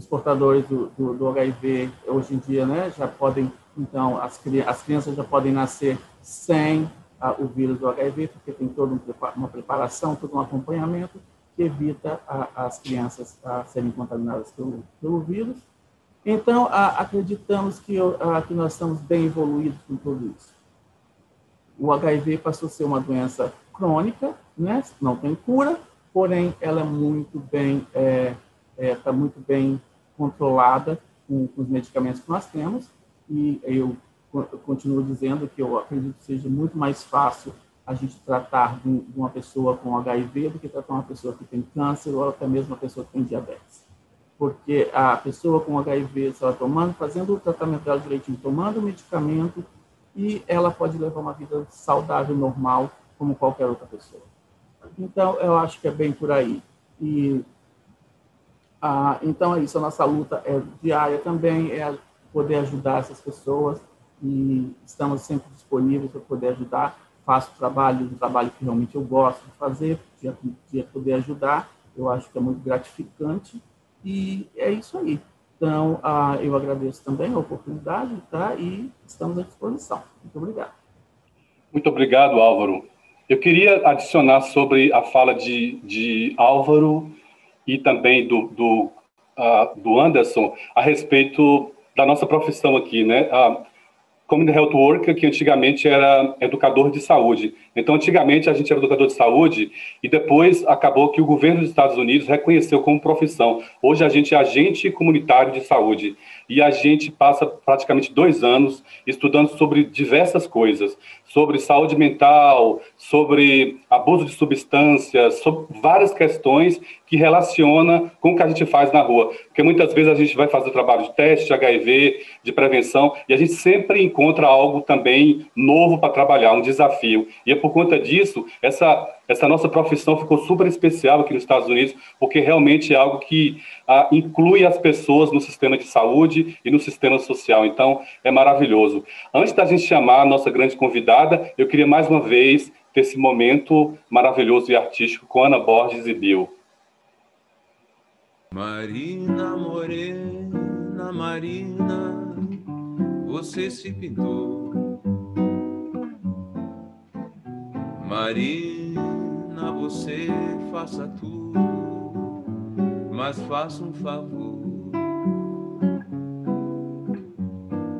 C: portadores do HIV, hoje em dia, né, já podem, então, as crianças já podem nascer sem o vírus do HIV, porque tem toda uma preparação, todo um acompanhamento que evita as crianças serem contaminadas pelo vírus. Então, acreditamos que nós estamos bem evoluídos com tudo isso. O HIV passou a ser uma doença crônica, né? Não tem cura, porém, ela é muito bem, está muito bem controlada com os medicamentos que nós temos, e eu continuo dizendo que eu acredito que seja muito mais fácil a gente tratar de uma pessoa com HIV do que tratar uma pessoa que tem câncer ou até mesmo uma pessoa que tem diabetes. Porque a pessoa com HIV, se ela fazendo o tratamento dela direitinho, tomando o medicamento, e ela pode levar uma vida saudável, normal, como qualquer outra pessoa. Então, eu acho que é bem por aí. Então, é isso, a nossa luta é diária também, é poder ajudar essas pessoas, e estamos sempre disponíveis para poder ajudar. Faço um trabalho que realmente eu gosto de fazer, de poder ajudar, eu acho que é muito gratificante, e é isso aí. Então, eu agradeço também a oportunidade, tá? E estamos à disposição. Muito obrigado.
A: Muito obrigado, Álvaro. Eu queria adicionar sobre a fala de Álvaro e também do Anderson a respeito da nossa profissão aqui, né? Community Health Worker, que antigamente era educador de saúde. Então, antigamente, a gente era educador de saúde e depois acabou que o governo dos Estados Unidos reconheceu como profissão. Hoje, a gente é agente comunitário de saúde e a gente passa praticamente 2 anos estudando sobre diversas coisas, sobre saúde mental, sobre abuso de substâncias, sobre várias questões que relaciona com o que a gente faz na rua. Porque muitas vezes a gente vai fazer trabalho de teste, de HIV, de prevenção, e a gente sempre encontra algo também novo para trabalhar, um desafio. E é por conta disso, essa nossa profissão ficou super especial aqui nos Estados Unidos, porque realmente é algo que inclui as pessoas no sistema de saúde e no sistema social. Então, é maravilhoso. Antes da gente chamar a nossa grande convidada, eu queria mais uma vez ter esse momento maravilhoso e artístico com Ana Borges e Bill.
K: Marina, morena, Marina, você se pintou. Marina, você faça tudo, mas faça um favor.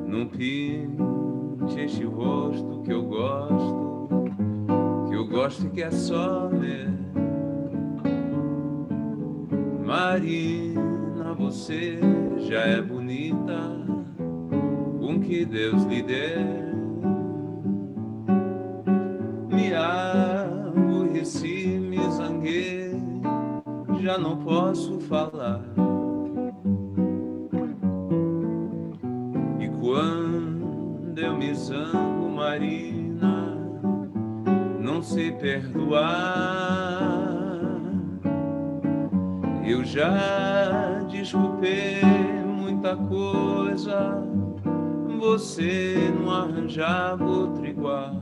K: Não pinte este rosto que eu gosto e que é só meu. Marina, você já é bonita, com que Deus lhe deu. Me aborreci, me zanguei, já não posso falar. E quando eu me zango, Marina, não sei perdoar. Eu já desculpei muita coisa, você não arranjava outro igual.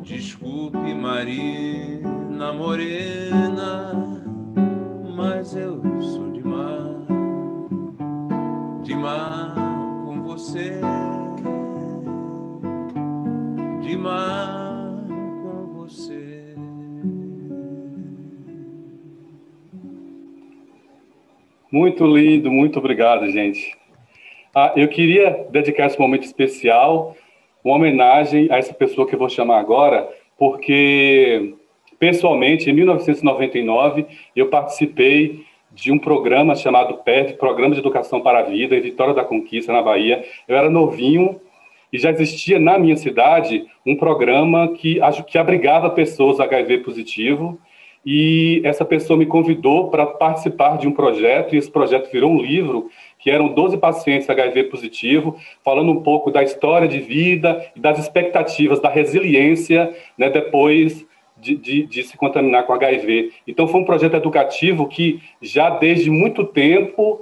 K: Desculpe, Marina morena, mas eu sou de mal com você, de mal com você.
A: Muito lindo, muito obrigado, gente. Eu queria dedicar esse momento especial, uma homenagem a essa pessoa que eu vou chamar agora, porque, pessoalmente, em 1999, eu participei de um programa chamado PEV, Programa de Educação para a Vida, em Vitória da Conquista, na Bahia. Eu era novinho e já existia na minha cidade um programa que abrigava pessoas HIV positivo, e essa pessoa me convidou para participar de um projeto, e esse projeto virou um livro, que eram 12 pacientes HIV positivo, falando um pouco da história de vida e das expectativas, da resiliência, né, depois de se contaminar com HIV. Então, foi um projeto educativo que já desde muito tempo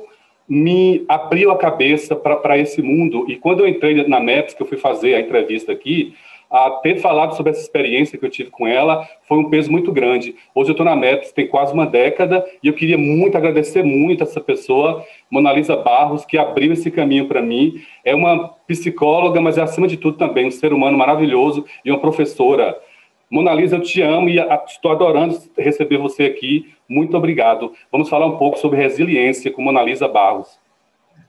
A: me abriu a cabeça para esse mundo. E quando eu entrei na MEPS, que eu fui fazer a entrevista aqui, a ter falado sobre essa experiência que eu tive com ela foi um peso muito grande. Hoje eu estou na MEPS, tem quase uma década, e eu queria muito agradecer muito essa pessoa, Monalisa Barros, que abriu esse caminho para mim. É uma psicóloga, mas é, acima de tudo, também um ser humano maravilhoso e uma professora. Monalisa, eu te amo e estou adorando receber você aqui. Muito obrigado. Vamos falar um pouco sobre resiliência com Monalisa Barros.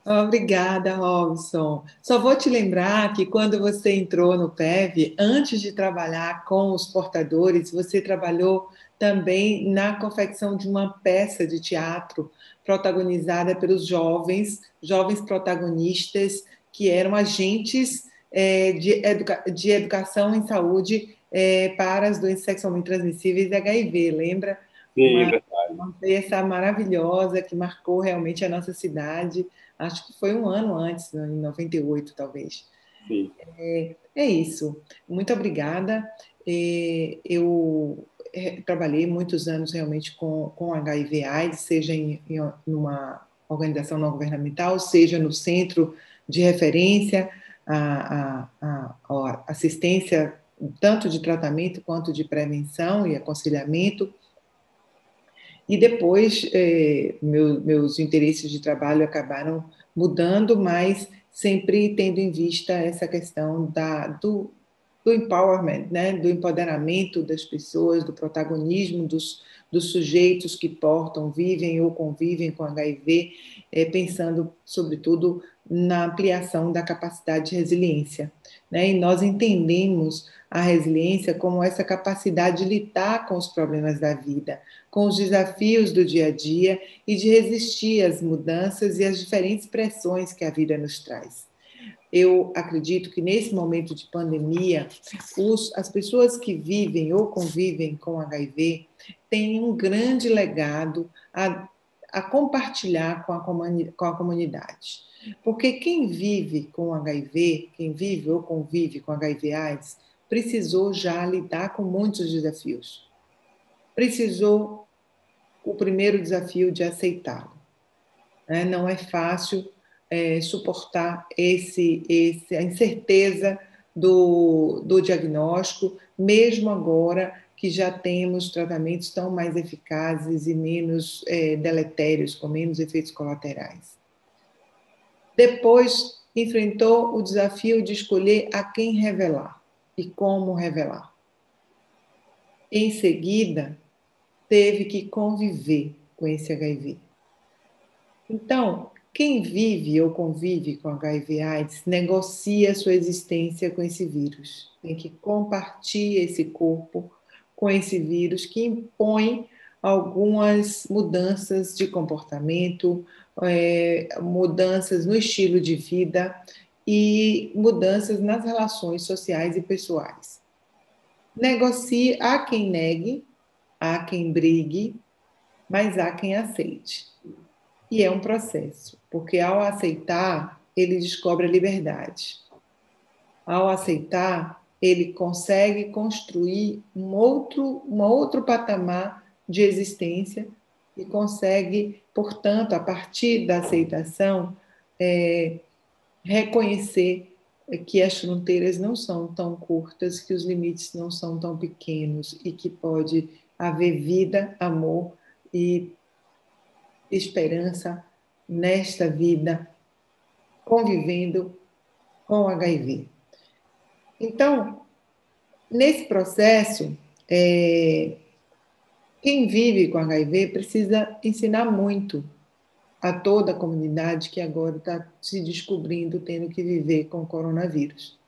E: Obrigada, Robson. Só vou te lembrar que quando você entrou no PEV, antes de trabalhar com os portadores, você trabalhou também na confecção de uma peça de teatro protagonizada pelos jovens protagonistas que eram agentes de educação em saúde para as doenças sexualmente transmissíveis e HIV, lembra?
A: Sim, verdade.
E: Uma peça maravilhosa que marcou realmente a nossa cidade. Acho que foi um ano antes, em 98, talvez.
A: Sim.
E: É isso. Muito obrigada. Eu trabalhei muitos anos realmente com HIV/AIDS, seja em uma organização não governamental, seja no centro de referência, a assistência tanto de tratamento quanto de prevenção e aconselhamento. E depois, meus interesses de trabalho acabaram mudando, mas sempre tendo em vista essa questão do empowerment, né? Do empoderamento das pessoas, do protagonismo dos sujeitos que portam, vivem ou convivem com HIV, pensando, sobretudo, na ampliação da capacidade de resiliência, né? E nós entendemos a resiliência como essa capacidade de lidar com os problemas da vida, com os desafios do dia a dia e de resistir às mudanças e às diferentes pressões que a vida nos traz. Eu acredito que nesse momento de pandemia, as pessoas que vivem ou convivem com HIV têm um grande legado a compartilhar com a comunidade. Porque quem vive com HIV, quem vive ou convive com HIV/AIDS, precisou já lidar com muitos desafios. Precisou o primeiro desafio de aceitá-lo. Não é fácil suportar a incerteza do diagnóstico, mesmo agora que já temos tratamentos tão mais eficazes e menos deletérios, com menos efeitos colaterais. Depois, enfrentou o desafio de escolher a quem revelar e como revelar. Em seguida, teve que conviver com esse HIV. Então, quem vive ou convive com HIV/AIDS negocia sua existência com esse vírus. Tem que compartilhar esse corpo com esse vírus que impõe algumas mudanças de comportamento, mudanças no estilo de vida e mudanças nas relações sociais e pessoais. Negocie, há quem negue, há quem brigue, mas há quem aceite. E é um processo, porque ao aceitar, ele descobre a liberdade. Ao aceitar, ele consegue construir um outro patamar de existência e consegue, portanto, a partir da aceitação, reconhecer que as fronteiras não são tão curtas, que os limites não são tão pequenos e que pode haver vida, amor e esperança nesta vida, convivendo com HIV. Então, nesse processo, quem vive com HIV precisa ensinar muito a toda a comunidade que agora está se descobrindo, tendo que viver com o coronavírus.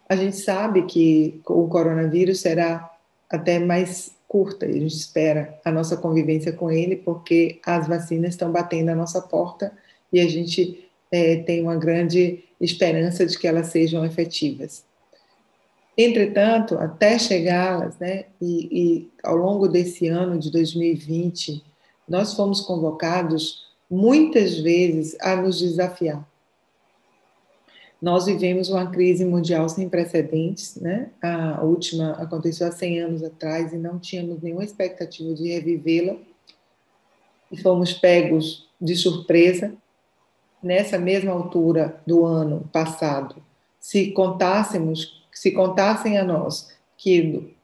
E: A gente sabe que o coronavírus será até mais curta. A gente espera a nossa convivência com ele, porque as vacinas estão batendo à nossa porta e a gente tem uma grande esperança de que elas sejam efetivas. Entretanto, até chegá-las, né, e ao longo desse ano de 2020, nós fomos convocados muitas vezes a nos desafiar. Nós vivemos uma crise mundial sem precedentes, né? A última aconteceu há 100 anos atrás e não tínhamos nenhuma expectativa de revivê-la. E fomos pegos de surpresa. Nessa mesma altura do ano passado, se contassem a nós que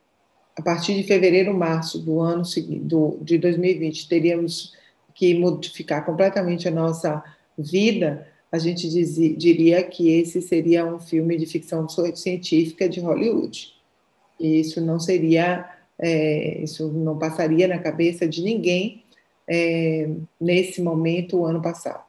E: a partir de fevereiro, março do ano seguinte, de 2020, teríamos que modificar completamente a nossa vida, a gente diria que esse seria um filme de ficção científica de Hollywood. E isso não seria, isso não passaria na cabeça de ninguém nesse momento, o ano passado.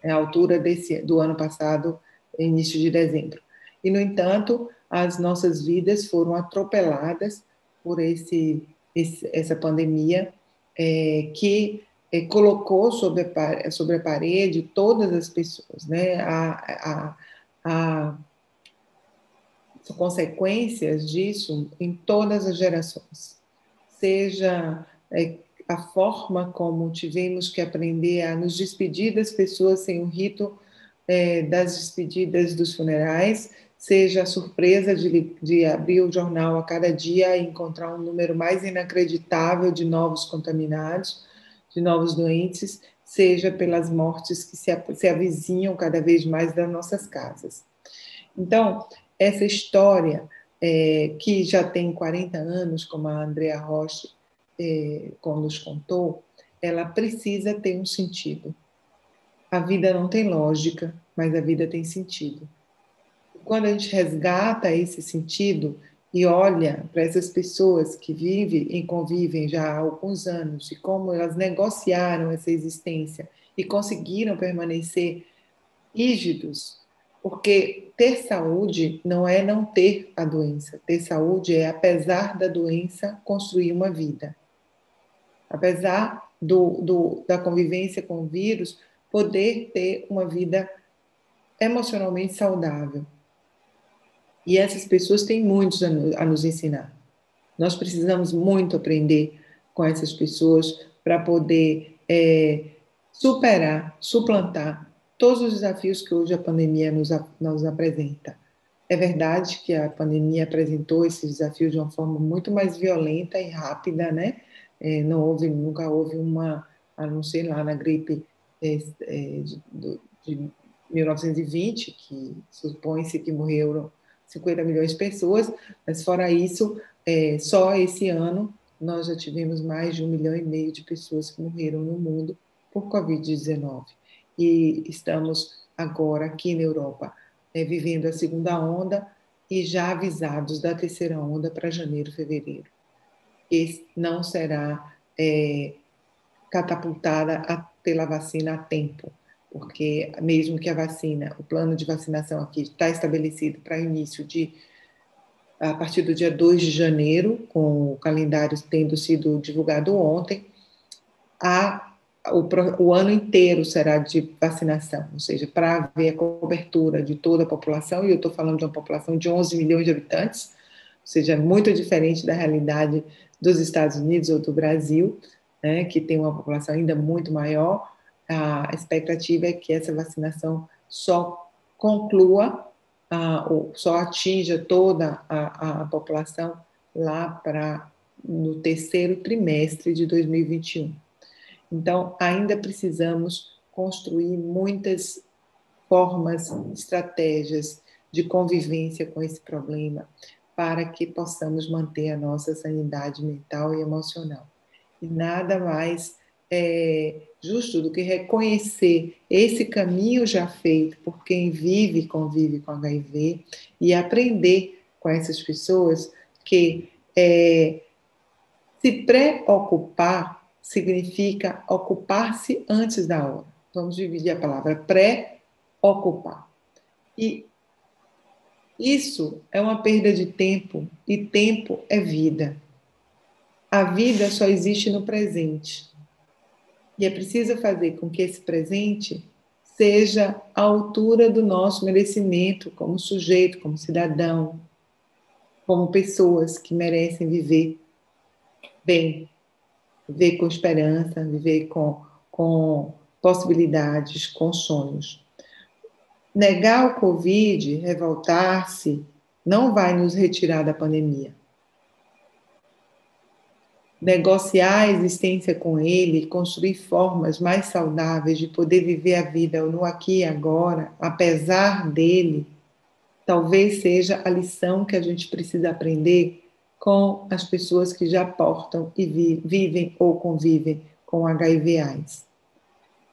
E: A altura do ano passado, início de dezembro. E, no entanto, as nossas vidas foram atropeladas por essa pandemia que colocou sobre a parede todas as pessoas, né? As consequências disso em todas as gerações, seja a forma como tivemos que aprender a nos despedir das pessoas sem o rito das despedidas dos funerais, seja a surpresa de abrir o jornal a cada dia e encontrar um número mais inacreditável de novos contaminados, de novos doentes, seja pelas mortes que se avizinham cada vez mais das nossas casas. Então, essa história, que já tem 40 anos, como a Andrea Rocha nos contou, ela precisa ter um sentido. A vida não tem lógica, mas a vida tem sentido. Quando a gente resgata esse sentido e olha para essas pessoas que vivem e convivem já há alguns anos e como elas negociaram essa existência e conseguiram permanecer rígidos, porque ter saúde não é não ter a doença. Ter saúde é, apesar da doença, construir uma vida. Apesar da convivência com o vírus, poder ter uma vida emocionalmente saudável. E essas pessoas têm muitos a nos ensinar. Nós precisamos muito aprender com essas pessoas para poder superar, suplantar todos os desafios que hoje a pandemia nos apresenta. É verdade que a pandemia apresentou esses desafios de uma forma muito mais violenta e rápida, né? Nunca houve a não ser lá na gripe de 1920, que supõe-se que morreram 50 milhões de pessoas, mas fora isso, só esse ano nós já tivemos mais de 1,5 milhão de pessoas que morreram no mundo por Covid-19. E estamos agora aqui na Europa vivendo a segunda onda e já avisados da terceira onda para janeiro, fevereiro. Que não será catapultada pela vacina a tempo, porque mesmo que o plano de vacinação aqui está estabelecido para início a partir do dia 2 de janeiro, com o calendário tendo sido divulgado ontem, o ano inteiro será de vacinação, ou seja, para haver a cobertura de toda a população, e eu estou falando de uma população de 11 milhões de habitantes, ou seja, muito diferente da realidade dos Estados Unidos ou do Brasil, né, que tem uma população ainda muito maior. A expectativa é que essa vacinação só conclua, só atinja toda a população lá no terceiro trimestre de 2021. Então, ainda precisamos construir muitas formas, estratégias de convivência com esse problema para que possamos manter a nossa sanidade mental e emocional. E nada mais justo do que reconhecer esse caminho já feito por quem vive e convive com HIV e aprender com essas pessoas que se preocupar significa ocupar-se antes da hora. Vamos dividir a palavra pré-ocupar. E isso é uma perda de tempo, e tempo é vida. a vida só existe no presente. E é preciso fazer com que esse presente seja à altura do nosso merecimento como sujeito, como cidadão, como pessoas que merecem viver bem, viver com esperança, viver com possibilidades, com sonhos. Negar o Covid, revoltar-se, não vai nos retirar da pandemia. Negociar a existência com ele, construir formas mais saudáveis de poder viver a vida no aqui e agora, apesar dele, talvez seja a lição que a gente precisa aprender com as pessoas que já portam e vivem ou convivem com HIV/AIDS.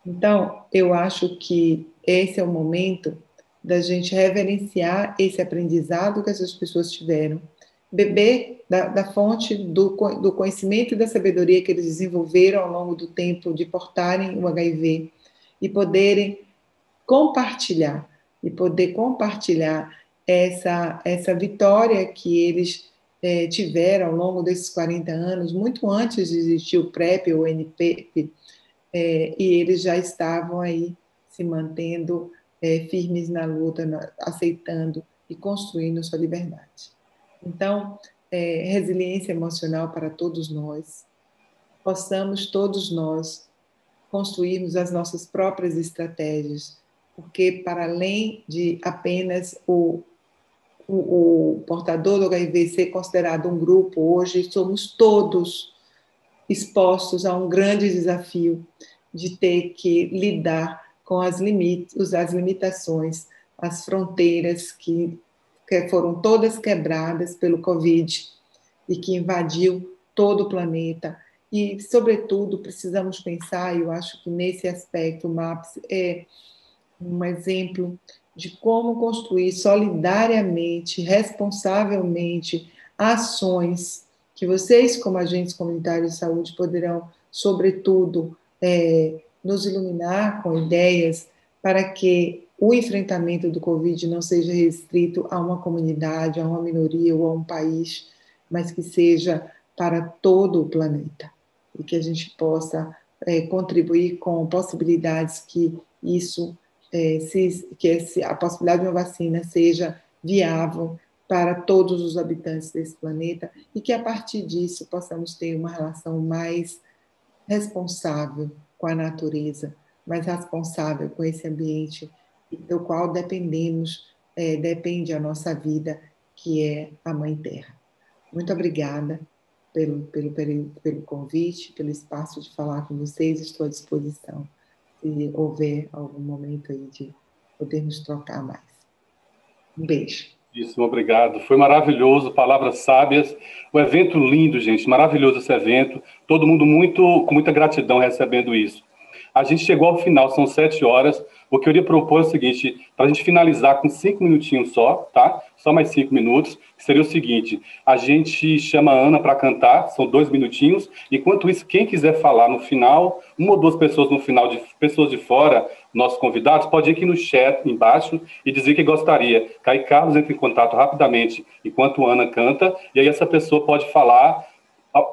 E: Então, eu acho que esse é o momento da gente reverenciar esse aprendizado que essas pessoas tiveram, beber da fonte do conhecimento e da sabedoria que eles desenvolveram ao longo do tempo de portarem o HIV e poderem compartilhar, essa vitória que eles tiveram ao longo desses 40 anos, muito antes de existir o PrEP ou o NPP, e eles já estavam aí se mantendo firmes na luta, aceitando e construindo sua liberdade. Então, resiliência emocional para todos nós, possamos todos nós construirmos as nossas próprias estratégias, porque para além de apenas o portador do HIV ser considerado um grupo, hoje somos todos expostos a um grande desafio de ter que lidar com as limitações, as fronteiras que foram todas quebradas pelo Covid e que invadiu todo o planeta. E, sobretudo, precisamos pensar, e eu acho que nesse aspecto o MAPS é um exemplo de como construir solidariamente, responsavelmente, ações que vocês, como agentes comunitários de saúde, poderão, sobretudo, nos iluminar com ideias para que o enfrentamento do Covid não seja restrito a uma comunidade, a uma minoria ou a um país, mas que seja para todo o planeta e que a gente possa contribuir com possibilidades que a possibilidade de uma vacina seja viável para todos os habitantes desse planeta e que, a partir disso, possamos ter uma relação mais responsável com a natureza, mais responsável com esse ambiente do qual depende a nossa vida, que é a Mãe Terra. Muito obrigada pelo convite, pelo espaço de falar com vocês, estou à disposição se houver algum momento aí de podermos trocar mais. Um beijo.
A: Isso, obrigado. Foi maravilhoso, palavras sábias. O evento lindo, gente, maravilhoso esse evento. Todo mundo com muita gratidão recebendo isso. A gente chegou ao final, são 7 horas. O que eu iria propor é o seguinte, para a gente finalizar com 5 minutinhos só, tá? Só mais 5 minutos, seria o seguinte, a gente chama a Ana para cantar, são 2 minutinhos, enquanto isso, quem quiser falar no final, 1 ou 2 pessoas no final, pessoas de fora, nossos convidados, pode ir aqui no chat embaixo e dizer que gostaria. Caio Carlos entra em contato rapidamente enquanto a Ana canta, e aí essa pessoa pode falar,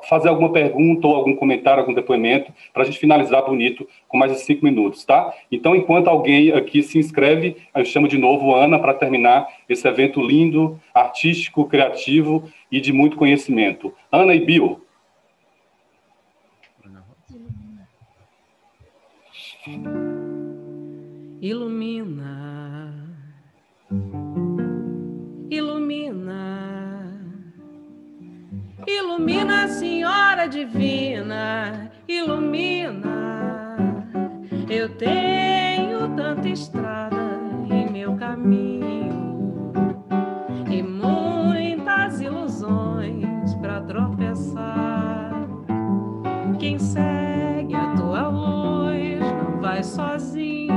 A: fazer alguma pergunta ou algum comentário, algum depoimento, para a gente finalizar bonito com mais de 5 minutos, tá? Então, enquanto alguém aqui se inscreve, eu chamo de novo a Ana para terminar esse evento lindo, artístico, criativo e de muito conhecimento. Ana e Bill.
F: Ilumina, ilumina, ilumina, Senhora Divina, ilumina. Eu tenho tanta estrada em meu caminho e muitas ilusões para tropeçar. Quem segue a tua luz não vai sozinho,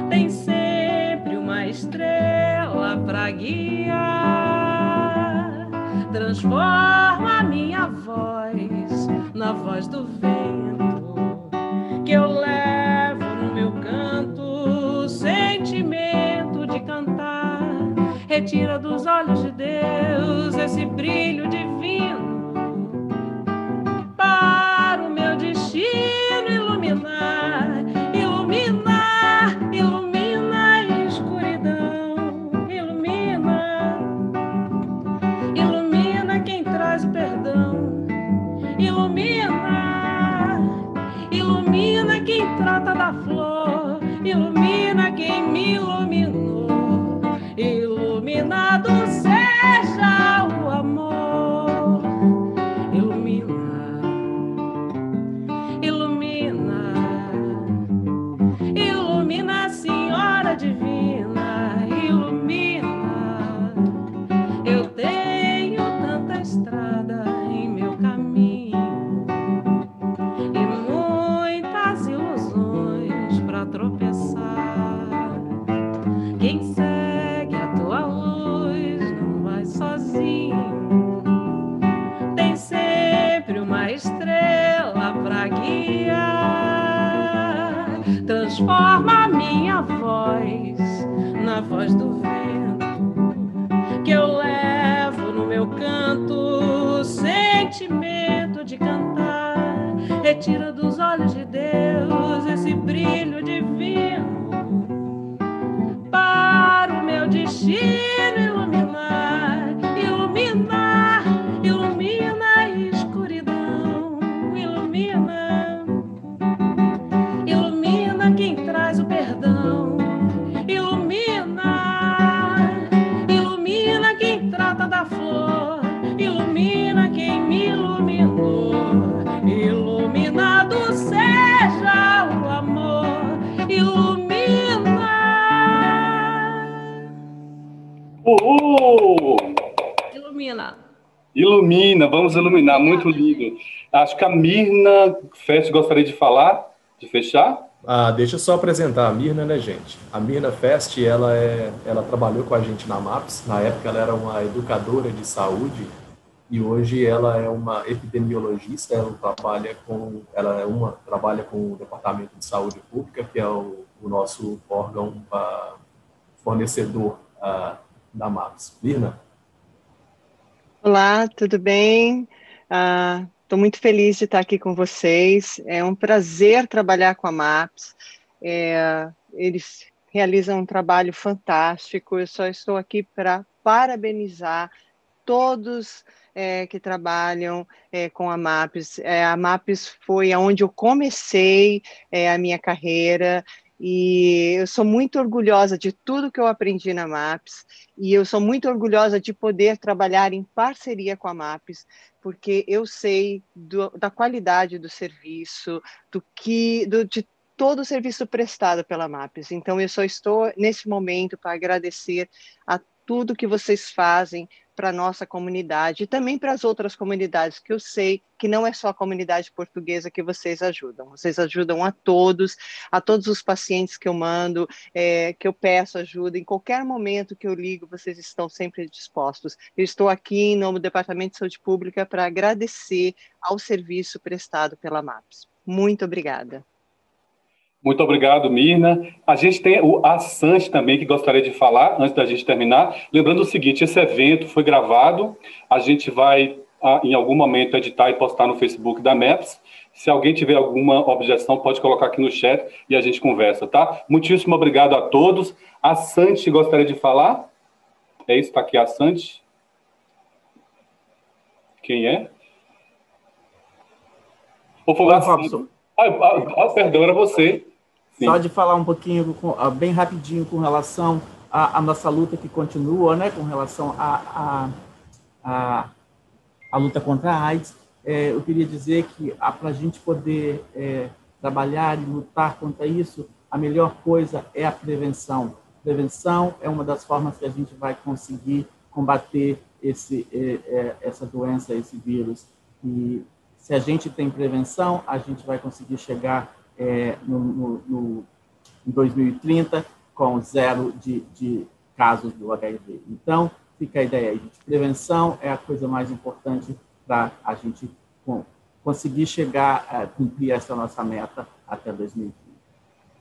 F: tem sempre uma estrela para guiar. Transforma a minha voz na voz do vento, que eu levo no meu canto o sentimento de cantar. Retira dos olhos de Deus esse brilho divino minha voz, na voz do vento, que eu levo no meu canto o sentimento de cantar. Retira dos olhos de Deus esse brilho divino para o meu destino iluminar, iluminar, ilumina a escuridão, ilumina, ilumina quem traz o perdão, ilumina, ilumina quem trata da flor, ilumina quem me iluminou, iluminado seja o amor, ilumina. Ilumina.
A: Ilumina, vamos iluminar, muito lindo. Acho que a Mirna Fest gostaria de falar, de fechar.
B: Deixa eu só apresentar a Mirna, né, gente? A Mirna Fest, ela trabalhou com a gente na MAPS. Na época, ela era uma educadora de saúde e hoje ela é uma epidemiologista. Ela trabalha com o Departamento de Saúde Pública, que é o nosso órgão fornecedor da MAPS. Mirna?
L: Olá, tudo bem? Estou muito feliz de estar aqui com vocês. É um prazer trabalhar com a MAPS. Eles realizam um trabalho fantástico. Eu só estou aqui para parabenizar todos que trabalham com a MAPS. A MAPS foi onde eu comecei a minha carreira. E eu sou muito orgulhosa de tudo que eu aprendi na MAPS e eu sou muito orgulhosa de poder trabalhar em parceria com a MAPS, porque eu sei da qualidade do serviço, de todo o serviço prestado pela MAPS. Então, eu só estou nesse momento para agradecer a tudo que vocês fazem para a nossa comunidade e também para as outras comunidades, que eu sei que não é só a comunidade portuguesa que vocês ajudam. Vocês ajudam a todos os pacientes que eu mando, que eu peço ajuda. Em qualquer momento que eu ligo, vocês estão sempre dispostos. Eu estou aqui em nome do Departamento de Saúde Pública para agradecer ao serviço prestado pela MAPS. Muito obrigada.
A: Muito obrigado, Mirna. A gente tem a Santi também, que gostaria de falar, antes da gente terminar. Lembrando o seguinte, esse evento foi gravado, a gente vai, em algum momento, editar e postar no Facebook da MAPS. Se alguém tiver alguma objeção, pode colocar aqui no chat e a gente conversa, tá? Muitíssimo obrigado a todos. A Santi gostaria de falar? É isso, está aqui a Santi. Quem é? Ou foi Robson? Perdão, era você. Sim.
C: Só de falar um pouquinho, bem rapidinho, com relação à nossa luta que continua, né, com relação à luta contra a AIDS. Eu queria dizer que para a gente poder trabalhar e lutar contra isso, a melhor coisa é a prevenção. Prevenção é uma das formas que a gente vai conseguir combater essa doença, esse vírus. E se a gente tem prevenção, a gente vai conseguir chegar em 2030 com 0 de casos do HIV. Então, fica a ideia aí, gente. Prevenção é a coisa mais importante para a gente conseguir chegar a cumprir essa nossa meta até 2030.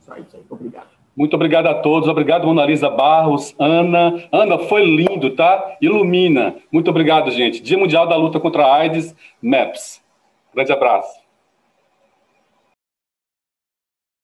C: Só isso aí. Obrigado.
A: Muito obrigado a todos. Obrigado, Mona Lisa Barros, Ana. Ana, foi lindo, tá? Ilumina. Muito obrigado, gente. Dia Mundial da Luta contra a AIDS, MAPS. Grande abraço.